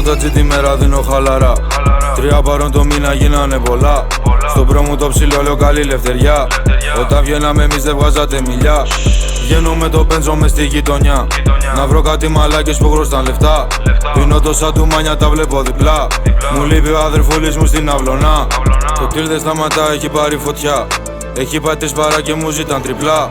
τάτσι τη μέρα δίνω χαλαρά. 3 παρόν το μήνα γίνανε πολλά. Στον πρόμο το ψηλό λέω καλή λευτεριά. Όταν βγαίναμε εμείς δεν βγάζατε μιλιά. Βγαίνω με το πέντσο μες στη γειτονιά. Να βρω κάτι μαλάκες που χρωστάν λεφτά. Πίνω τόσα του μάνια τα βλέπω διπλά. Μου λείπει ο αδερφούλης μου στην αυλωνά. Το τύρ δεν σταματά, έχει πάρει φωτιά. Έχει πάει 3 παρά και μου ζητάν τριπλά.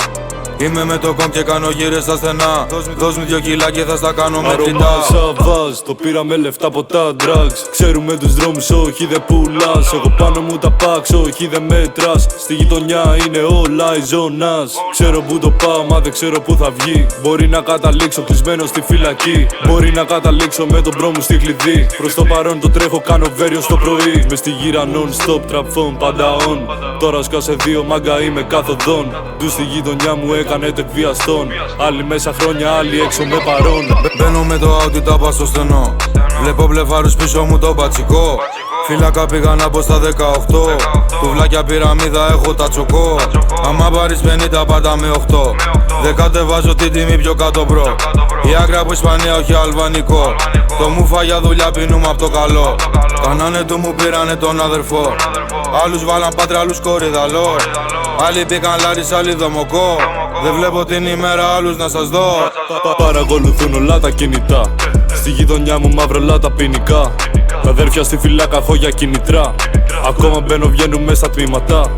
Είμαι με το κόμ και κάνω γύρες στα στενά. Δώσ' μου 2 κιλά και θα στα κάνω με τριτά. Σαββάζ, το πήραμε λεφτά από τα drugs. Ξέρουμε τους δρόμους, όχι δεν πουλάς. Εγώ πάνω μου τα πάξ, όχι δεν μέτρας. Στη γειτονιά είναι όλα η ζώνας. Ξέρω που το πάω, μα δεν ξέρω που θα βγει. Μπορεί να καταλήξω κλεισμένο στη φυλακή. Μπορεί να καταλήξω με τον μπρο μου στη χλειδί. Προς το παρόν το τρέχω, κάνω βέριο στο πρωί. Μες στη γύρα non-stop, trap phone, πάντα on. Τώρα σκάσε 2 μάγκα είμαι κάθοδον. Του στη γειτονιά μου έκανετε εκβιαστών. Άλλοι μέσα χρόνια, άλλοι έξω με παρόν. Μπαίνω με το Audi τα πας στο στενό. Βλέπω μπλεφάρους πίσω μου το πατσικό. Φύλακα πήγα να μπω στα 18. Τουβλάκια πυραμίδα έχω τα τσοκό. Άμα πάρεις 50 πάντα με 8. Δεν κατεβάζω την τιμή πιο κάτω μπρο. Η άκρα από Ισπανία όχι αλβανικό. Το μουφα για δουλειά πίνουμε απ' το καλό. Κάνανε του μου πήρανε τον αδερφό. Άλλους βάλαν πάτρα, άλλους κορυδαλό. Άλλοι μπήκαν Λάρις, άλλοι Δομοκό. Δεν βλέπω την ημέρα άλλους να σας δω. Παρακολουθούν όλα τα κινητά. Στη γειτονιά μου μαυρολά τα ποινικά. Τα αδέρφια στη φυλάκα έχω για κινητρά. Ακόμα μπαίνω βγαίνουν μέσα στα τμήματα.